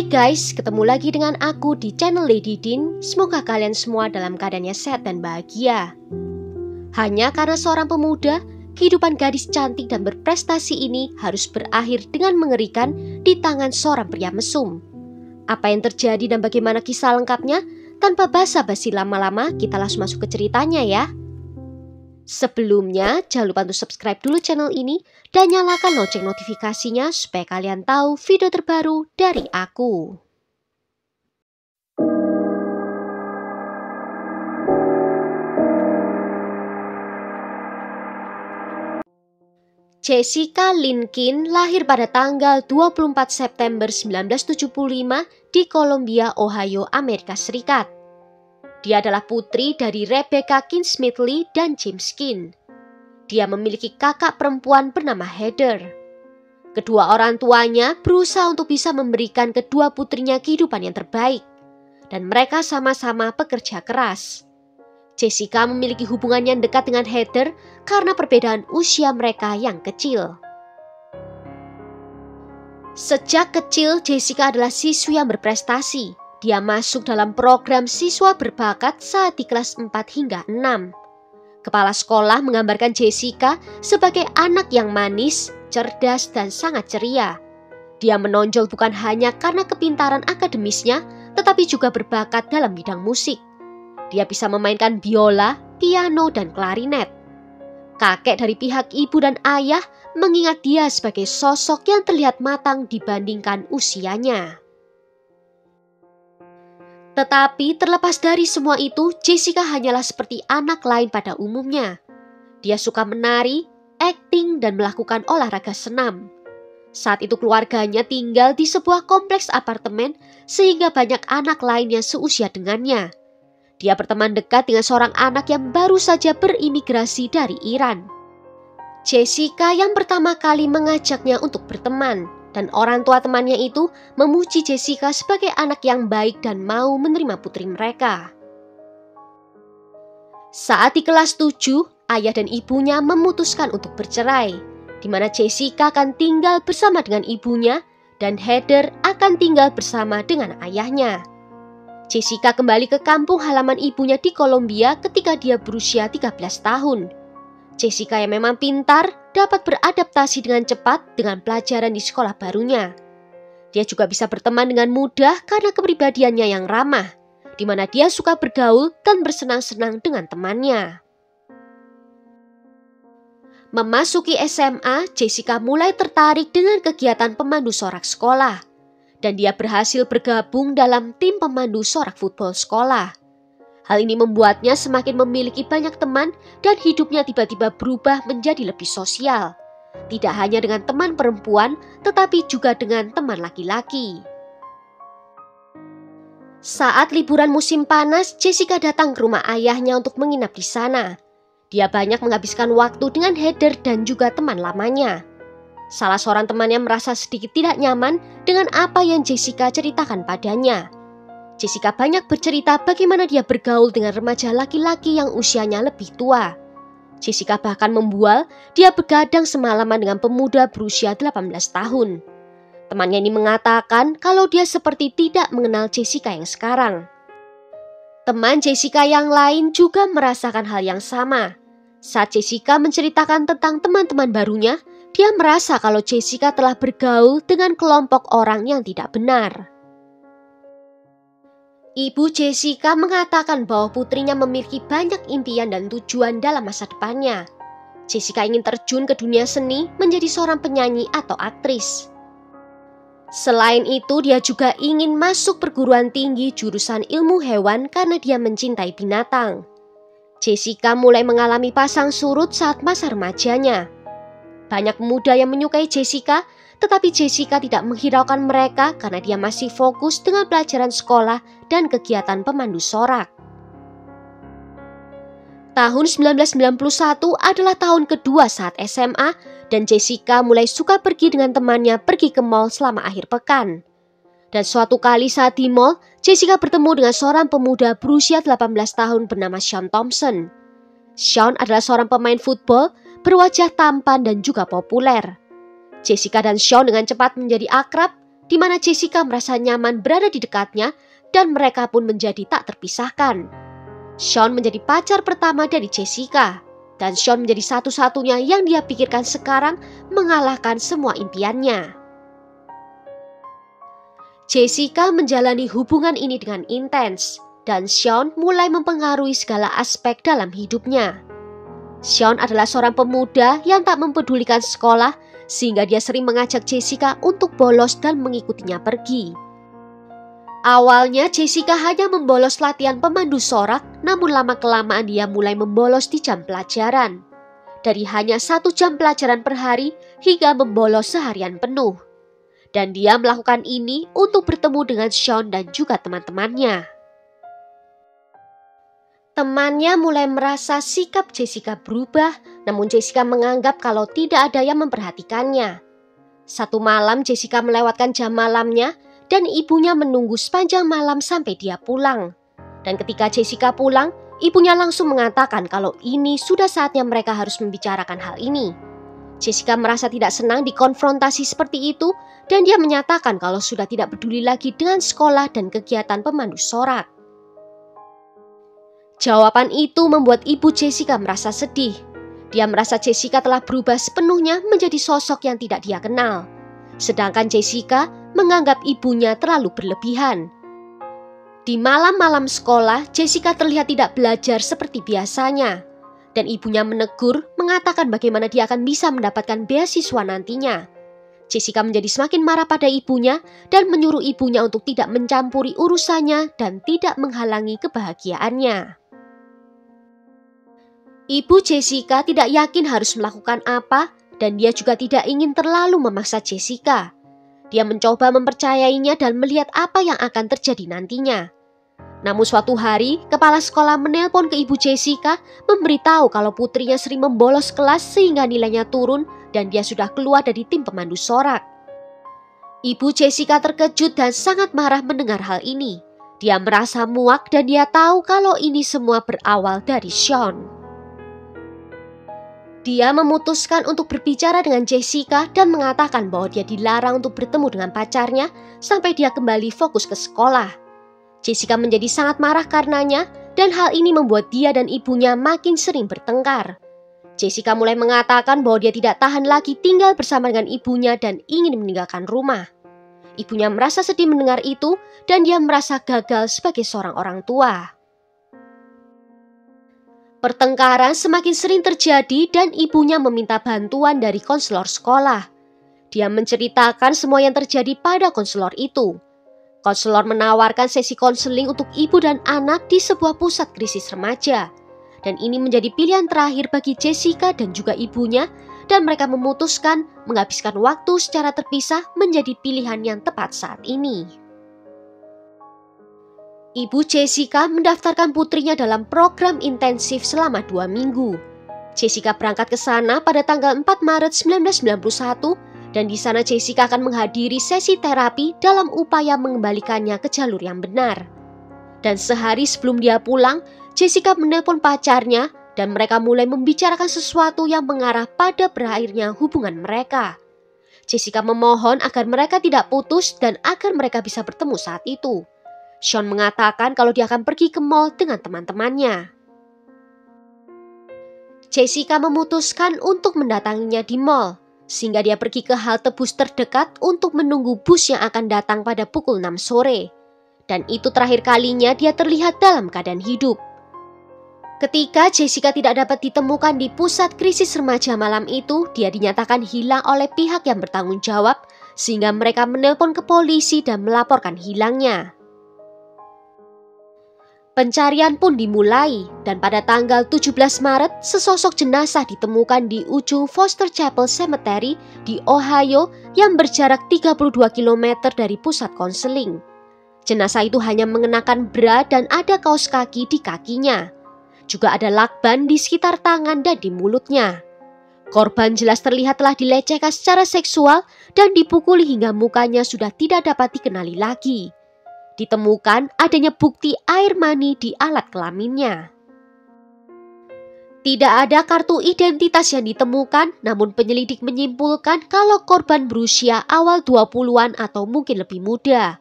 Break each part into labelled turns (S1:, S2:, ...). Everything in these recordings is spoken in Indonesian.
S1: Hai guys, ketemu lagi dengan aku di channel Lady Din. Semoga kalian semua dalam keadaannya sehat dan bahagia. Hanya karena seorang pemuda, kehidupan gadis cantik dan berprestasi ini harus berakhir dengan mengerikan di tangan seorang pria mesum. Apa yang terjadi dan bagaimana kisah lengkapnya? Tanpa basa-basi lama-lama, kita langsung masuk ke ceritanya ya. Sebelumnya, jangan lupa untuk subscribe dulu channel ini dan nyalakan lonceng notifikasinya supaya kalian tahu video terbaru dari aku. Jessica Linkin lahir pada tanggal 24 September 1975 di Columbia, Ohio, Amerika Serikat. Dia adalah putri dari Rebecca Kin-Smedley dan James Kin. Dia memiliki kakak perempuan bernama Heather. Kedua orang tuanya berusaha untuk bisa memberikan kedua putrinya kehidupan yang terbaik, dan mereka sama-sama bekerja keras. Jessica memiliki hubungan yang dekat dengan Heather karena perbedaan usia mereka yang kecil. Sejak kecil, Jessica adalah siswi yang berprestasi. Dia masuk dalam program siswa berbakat saat di kelas 4 hingga 6. Kepala sekolah menggambarkan Jessica sebagai anak yang manis, cerdas, dan sangat ceria. Dia menonjol bukan hanya karena kepintaran akademisnya, tetapi juga berbakat dalam bidang musik. Dia bisa memainkan biola, piano, dan klarinet. Kakek dari pihak ibu dan ayah mengingat dia sebagai sosok yang terlihat matang dibandingkan usianya. Tetapi terlepas dari semua itu, Jessica hanyalah seperti anak lain pada umumnya. Dia suka menari, akting, dan melakukan olahraga senam. Saat itu keluarganya tinggal di sebuah kompleks apartemen sehingga banyak anak lain yang seusia dengannya. Dia berteman dekat dengan seorang anak yang baru saja berimigrasi dari Iran. Jessica yang pertama kali mengajaknya untuk berteman. Dan orang tua temannya itu memuji Jessica sebagai anak yang baik dan mau menerima putri mereka. Saat di kelas 7, ayah dan ibunya memutuskan untuk bercerai, di mana Jessica akan tinggal bersama dengan ibunya dan Heather akan tinggal bersama dengan ayahnya. Jessica kembali ke kampung halaman ibunya di Columbia ketika dia berusia 13 tahun. Jessica yang memang pintar dapat beradaptasi dengan cepat dengan pelajaran di sekolah barunya. Dia juga bisa berteman dengan mudah karena kepribadiannya yang ramah, di mana dia suka bergaul dan bersenang-senang dengan temannya. Memasuki SMA, Jessica mulai tertarik dengan kegiatan pemandu sorak sekolah, dan dia berhasil bergabung dalam tim pemandu sorak football sekolah. Hal ini membuatnya semakin memiliki banyak teman dan hidupnya tiba-tiba berubah menjadi lebih sosial. Tidak hanya dengan teman perempuan, tetapi juga dengan teman laki-laki. Saat liburan musim panas, Jessica datang ke rumah ayahnya untuk menginap di sana. Dia banyak menghabiskan waktu dengan Heather dan juga teman lamanya. Salah seorang temannya merasa sedikit tidak nyaman dengan apa yang Jessica ceritakan padanya. Jessica banyak bercerita bagaimana dia bergaul dengan remaja laki-laki yang usianya lebih tua. Jessica bahkan membual dia begadang semalaman dengan pemuda berusia 18 tahun. Temannya ini mengatakan kalau dia seperti tidak mengenal Jessica yang sekarang. Teman Jessica yang lain juga merasakan hal yang sama. Saat Jessica menceritakan tentang teman-teman barunya, dia merasa kalau Jessica telah bergaul dengan kelompok orang yang tidak benar. Ibu Jessica mengatakan bahwa putrinya memiliki banyak impian dan tujuan dalam masa depannya. Jessica ingin terjun ke dunia seni menjadi seorang penyanyi atau aktris. Selain itu, dia juga ingin masuk perguruan tinggi jurusan ilmu hewan karena dia mencintai binatang. Jessica mulai mengalami pasang surut saat masa remajanya. Banyak pemuda yang menyukai Jessica, tetapi Jessica tidak menghiraukan mereka karena dia masih fokus dengan pelajaran sekolah dan kegiatan pemandu sorak. Tahun 1991 adalah tahun kedua saat SMA dan Jessica mulai suka pergi dengan temannya pergi ke mall selama akhir pekan. Dan suatu kali saat di mall, Jessica bertemu dengan seorang pemuda berusia 18 tahun bernama Sean Thompson. Sean adalah seorang pemain football berwajah tampan dan juga populer. Jessica dan Sean dengan cepat menjadi akrab di mana Jessica merasa nyaman berada di dekatnya dan mereka pun menjadi tak terpisahkan. Sean menjadi pacar pertama dari Jessica, dan Sean menjadi satu-satunya yang dia pikirkan sekarang mengalahkan semua impiannya. Jessica menjalani hubungan ini dengan intens, dan Sean mulai mempengaruhi segala aspek dalam hidupnya. Sean adalah seorang pemuda yang tak mempedulikan sekolah, sehingga dia sering mengajak Jessica untuk bolos dan mengikutinya pergi. Awalnya Jessica hanya membolos latihan pemandu sorak, namun lama-kelamaan dia mulai membolos di jam pelajaran. Dari hanya 1 jam pelajaran per hari hingga membolos seharian penuh. Dan dia melakukan ini untuk bertemu dengan Sean dan juga teman-temannya. Temannya mulai merasa sikap Jessica berubah, namun Jessica menganggap kalau tidak ada yang memperhatikannya. Satu malam Jessica melewatkan jam malamnya dan ibunya menunggu sepanjang malam sampai dia pulang. Dan ketika Jessica pulang, ibunya langsung mengatakan kalau ini sudah saatnya mereka harus membicarakan hal ini. Jessica merasa tidak senang dikonfrontasi seperti itu dan dia menyatakan kalau sudah tidak peduli lagi dengan sekolah dan kegiatan pemandu sorak. Jawaban itu membuat ibu Jessica merasa sedih. Dia merasa Jessica telah berubah sepenuhnya menjadi sosok yang tidak dia kenal. Sedangkan Jessica menganggap ibunya terlalu berlebihan. Di malam-malam sekolah, Jessica terlihat tidak belajar seperti biasanya. Dan ibunya menegur, mengatakan bagaimana dia akan bisa mendapatkan beasiswa nantinya. Jessica menjadi semakin marah pada ibunya dan menyuruh ibunya untuk tidak mencampuri urusannya dan tidak menghalangi kebahagiaannya. Ibu Jessica tidak yakin harus melakukan apa dan dia juga tidak ingin terlalu memaksa Jessica. Dia mencoba mempercayainya dan melihat apa yang akan terjadi nantinya. Namun suatu hari, kepala sekolah menelpon ke ibu Jessica memberitahu kalau putrinya sering membolos kelas sehingga nilainya turun dan dia sudah keluar dari tim pemandu sorak. Ibu Jessica terkejut dan sangat marah mendengar hal ini. Dia merasa muak dan dia tahu kalau ini semua berawal dari Sean. Dia memutuskan untuk berbicara dengan Jessica dan mengatakan bahwa dia dilarang untuk bertemu dengan pacarnya sampai dia kembali fokus ke sekolah. Jessica menjadi sangat marah karenanya dan hal ini membuat dia dan ibunya makin sering bertengkar. Jessica mulai mengatakan bahwa dia tidak tahan lagi tinggal bersama dengan ibunya dan ingin meninggalkan rumah. Ibunya merasa sedih mendengar itu dan dia merasa gagal sebagai seorang orang tua. Pertengkaran semakin sering terjadi dan ibunya meminta bantuan dari konselor sekolah. Dia menceritakan semua yang terjadi pada konselor itu. Konselor menawarkan sesi konseling untuk ibu dan anak di sebuah pusat krisis remaja. Dan ini menjadi pilihan terakhir bagi Jessica dan juga ibunya dan mereka memutuskan menghabiskan waktu secara terpisah menjadi pilihan yang tepat saat ini. Ibu Jessica mendaftarkan putrinya dalam program intensif selama 2 minggu. Jessica berangkat ke sana pada tanggal 4 Maret 1991 dan di sana Jessica akan menghadiri sesi terapi dalam upaya mengembalikannya ke jalur yang benar. Dan sehari sebelum dia pulang, Jessica menelpon pacarnya dan mereka mulai membicarakan sesuatu yang mengarah pada berakhirnya hubungan mereka. Jessica memohon agar mereka tidak putus dan agar mereka bisa bertemu saat itu. Sean mengatakan kalau dia akan pergi ke mall dengan teman-temannya. Jessica memutuskan untuk mendatanginya di mall, sehingga dia pergi ke halte bus terdekat untuk menunggu bus yang akan datang pada pukul 6 sore. Dan itu terakhir kalinya dia terlihat dalam keadaan hidup. Ketika Jessica tidak dapat ditemukan di pusat krisis remaja malam itu, dia dinyatakan hilang oleh pihak yang bertanggung jawab, sehingga mereka menelpon ke polisi dan melaporkan hilangnya. Pencarian pun dimulai dan pada tanggal 17 Maret sesosok jenazah ditemukan di ujung Foster Chapel Cemetery di Ohio yang berjarak 32 km dari pusat konseling. Jenazah itu hanya mengenakan bra dan ada kaos kaki di kakinya. Juga ada lakban di sekitar tangan dan di mulutnya. Korban jelas terlihat telah dilecehkan secara seksual dan dipukuli hingga mukanya sudah tidak dapat dikenali lagi. Ditemukan adanya bukti air mani di alat kelaminnya. Tidak ada kartu identitas yang ditemukan, namun penyelidik menyimpulkan kalau korban berusia awal 20-an atau mungkin lebih muda.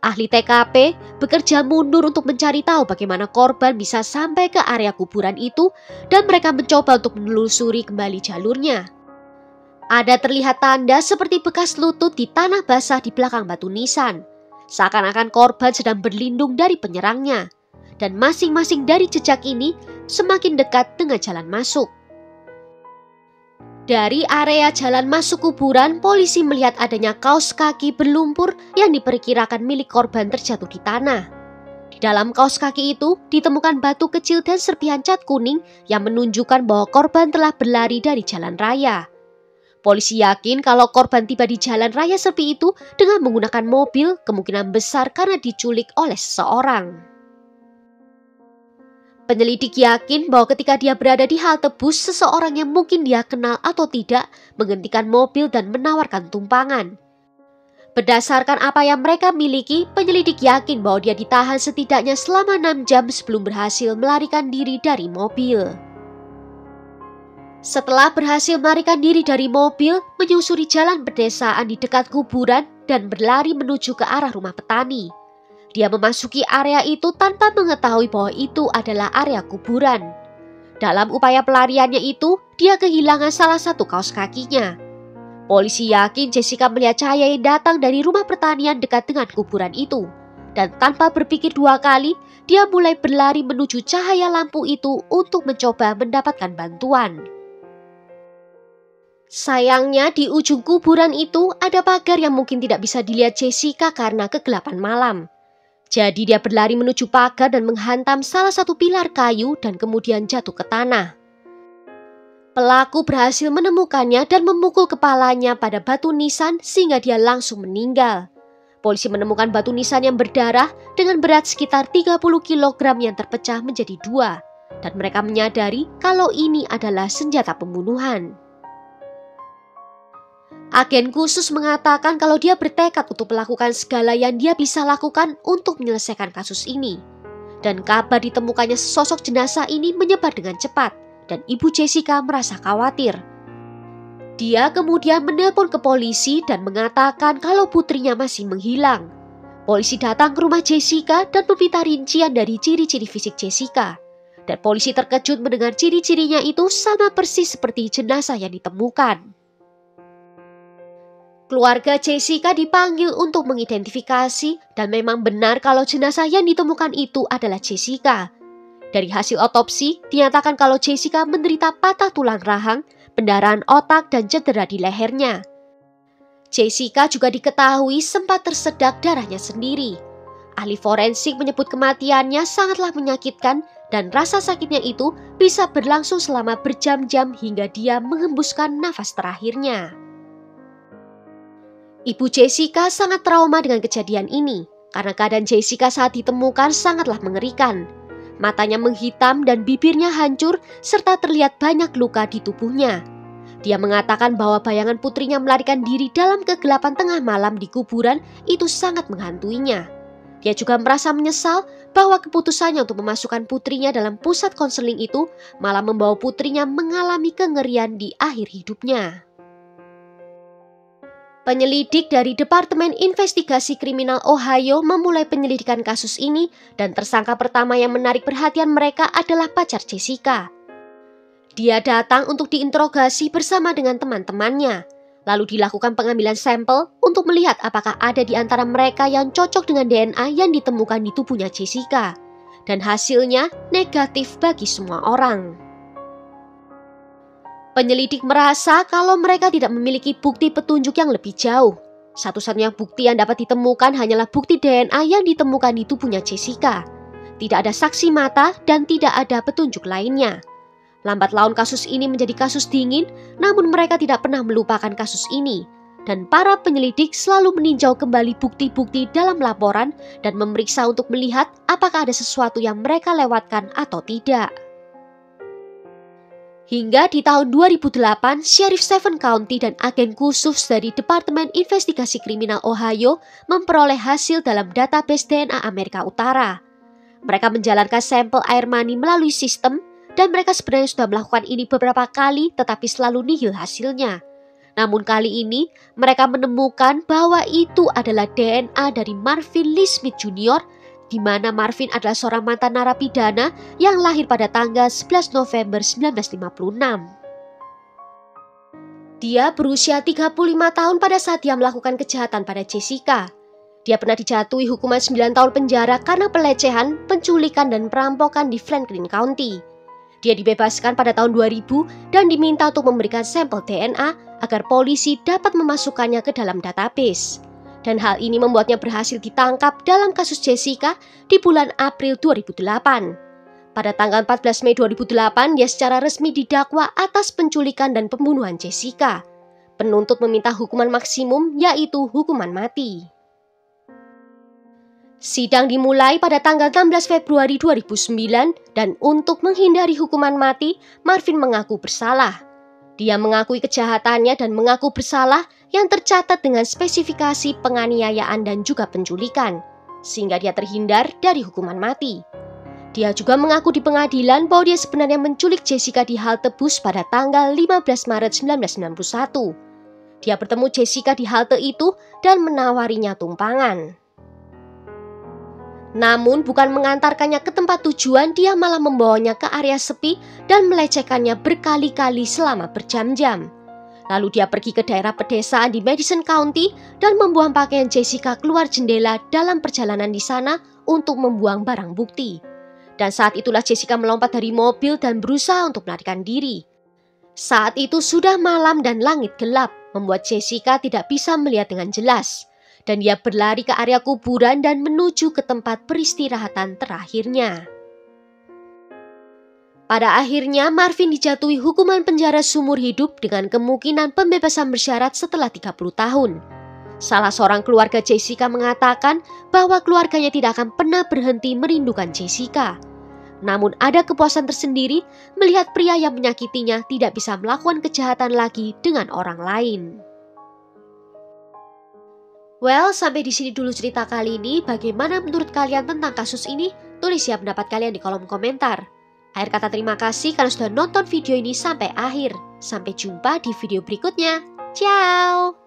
S1: Ahli TKP bekerja mundur untuk mencari tahu bagaimana korban bisa sampai ke area kuburan itu dan mereka mencoba untuk menelusuri kembali jalurnya. Ada terlihat tanda seperti bekas lutut di tanah basah di belakang batu nisan. Seakan-akan korban sedang berlindung dari penyerangnya. Dan masing-masing dari jejak ini semakin dekat dengan jalan masuk. Dari area jalan masuk kuburan, polisi melihat adanya kaos kaki berlumpur yang diperkirakan milik korban terjatuh di tanah. Di dalam kaos kaki itu ditemukan batu kecil dan serpihan cat kuning yang menunjukkan bahwa korban telah berlari dari jalan raya. Polisi yakin kalau korban tiba di jalan raya sepi itu dengan menggunakan mobil, kemungkinan besar karena diculik oleh seseorang. Penyelidik yakin bahwa ketika dia berada di halte bus, seseorang yang mungkin dia kenal atau tidak menghentikan mobil dan menawarkan tumpangan. Berdasarkan apa yang mereka miliki, penyelidik yakin bahwa dia ditahan setidaknya selama 6 jam sebelum berhasil melarikan diri dari mobil. Setelah berhasil melarikan diri dari mobil, menyusuri jalan pedesaan di dekat kuburan dan berlari menuju ke arah rumah petani. Dia memasuki area itu tanpa mengetahui bahwa itu adalah area kuburan. Dalam upaya pelariannya itu, dia kehilangan salah satu kaos kakinya. Polisi yakin Jessica melihat cahaya yang datang dari rumah pertanian dekat dengan kuburan itu. Dan tanpa berpikir 2 kali, dia mulai berlari menuju cahaya lampu itu untuk mencoba mendapatkan bantuan. Sayangnya di ujung kuburan itu ada pagar yang mungkin tidak bisa dilihat Jessica karena kegelapan malam. Jadi dia berlari menuju pagar dan menghantam salah satu pilar kayu dan kemudian jatuh ke tanah. Pelaku berhasil menemukannya dan memukul kepalanya pada batu nisan sehingga dia langsung meninggal. Polisi menemukan batu nisan yang berdarah dengan berat sekitar 30 kg yang terpecah menjadi 2. Dan mereka menyadari kalau ini adalah senjata pembunuhan. Agen khusus mengatakan kalau dia bertekad untuk melakukan segala yang dia bisa lakukan untuk menyelesaikan kasus ini. Dan kabar ditemukannya sesosok jenazah ini menyebar dengan cepat dan ibu Jessica merasa khawatir. Dia kemudian menelpon ke polisi dan mengatakan kalau putrinya masih menghilang. Polisi datang ke rumah Jessica dan meminta rincian dari ciri-ciri fisik Jessica. Dan polisi terkejut mendengar ciri-cirinya itu sama persis seperti jenazah yang ditemukan. Keluarga Jessica dipanggil untuk mengidentifikasi dan memang benar kalau jenazah yang ditemukan itu adalah Jessica. Dari hasil otopsi, dinyatakan kalau Jessica menderita patah tulang rahang, pendarahan otak dan cedera di lehernya. Jessica juga diketahui sempat tersedak darahnya sendiri. Ahli forensik menyebut kematiannya sangatlah menyakitkan dan rasa sakitnya itu bisa berlangsung selama berjam-jam hingga dia menghembuskan nafas terakhirnya. Ibu Jessica sangat trauma dengan kejadian ini karena keadaan Jessica saat ditemukan sangatlah mengerikan. Matanya menghitam dan bibirnya hancur serta terlihat banyak luka di tubuhnya. Dia mengatakan bahwa bayangan putrinya melarikan diri dalam kegelapan tengah malam di kuburan itu sangat menghantuinya. Dia juga merasa menyesal bahwa keputusannya untuk memasukkan putrinya dalam pusat konseling itu malah membawa putrinya mengalami kengerian di akhir hidupnya. Penyelidik dari Departemen Investigasi Kriminal Ohio memulai penyelidikan kasus ini dan tersangka pertama yang menarik perhatian mereka adalah pacar Jessica. Dia datang untuk diinterogasi bersama dengan teman-temannya. Lalu dilakukan pengambilan sampel untuk melihat apakah ada di antara mereka yang cocok dengan DNA yang ditemukan di tubuhnya Jessica. Dan hasilnya negatif bagi semua orang. Penyelidik merasa kalau mereka tidak memiliki bukti petunjuk yang lebih jauh. Satu-satunya bukti yang dapat ditemukan hanyalah bukti DNA yang ditemukan di tubuhnya Jessica. Tidak ada saksi mata dan tidak ada petunjuk lainnya. Lambat laun kasus ini menjadi kasus dingin, namun mereka tidak pernah melupakan kasus ini. Dan para penyelidik selalu meninjau kembali bukti-bukti dalam laporan dan memeriksa untuk melihat apakah ada sesuatu yang mereka lewatkan atau tidak. Hingga di tahun 2008, Sheriff Stephen County dan agen khusus dari Departemen Investigasi Kriminal Ohio memperoleh hasil dalam database DNA Amerika Utara. Mereka menjalankan sampel air mani melalui sistem dan mereka sebenarnya sudah melakukan ini beberapa kali tetapi selalu nihil hasilnya. Namun kali ini mereka menemukan bahwa itu adalah DNA dari Marvin Lee Smith Jr., di mana Marvin adalah seorang mantan narapidana yang lahir pada tanggal 11 November 1956. Dia berusia 35 tahun pada saat dia melakukan kejahatan pada Jessica. Dia pernah dijatuhi hukuman 9 tahun penjara karena pelecehan, penculikan, dan perampokan di Franklin County. Dia dibebaskan pada tahun 2000 dan diminta untuk memberikan sampel DNA agar polisi dapat memasukkannya ke dalam database. Dan hal ini membuatnya berhasil ditangkap dalam kasus Jessica di bulan April 2008. Pada tanggal 14 Mei 2008, dia secara resmi didakwa atas penculikan dan pembunuhan Jessica. Penuntut meminta hukuman maksimum, yaitu hukuman mati. Sidang dimulai pada tanggal 16 Februari 2009 dan untuk menghindari hukuman mati, Marvin mengaku bersalah. Dia mengakui kejahatannya dan mengaku bersalah yang tercatat dengan spesifikasi penganiayaan dan juga penculikan, sehingga dia terhindar dari hukuman mati. Dia juga mengaku di pengadilan bahwa dia sebenarnya menculik Jessica di halte bus pada tanggal 15 Maret 1991. Dia bertemu Jessica di halte itu dan menawarinya tumpangan. Namun bukan mengantarkannya ke tempat tujuan, dia malah membawanya ke area sepi dan melecehkannya berkali-kali selama berjam-jam. Lalu dia pergi ke daerah pedesaan di Madison County dan membuang pakaian Jessica keluar jendela dalam perjalanan di sana untuk membuang barang bukti. Dan saat itulah Jessica melompat dari mobil dan berusaha untuk melarikan diri. Saat itu sudah malam dan langit gelap, membuat Jessica tidak bisa melihat dengan jelas. Dan dia berlari ke area kuburan dan menuju ke tempat peristirahatan terakhirnya. Pada akhirnya Marvin dijatuhi hukuman penjara seumur hidup dengan kemungkinan pembebasan bersyarat setelah 30 tahun. Salah seorang keluarga Jessica mengatakan bahwa keluarganya tidak akan pernah berhenti merindukan Jessica. Namun ada kepuasan tersendiri melihat pria yang menyakitinya tidak bisa melakukan kejahatan lagi dengan orang lain. Well, sampai di sini dulu cerita kali ini. Bagaimana menurut kalian tentang kasus ini? Tulis ya pendapat kalian di kolom komentar. Akhir kata terima kasih karena sudah nonton video ini sampai akhir. Sampai jumpa di video berikutnya. Ciao!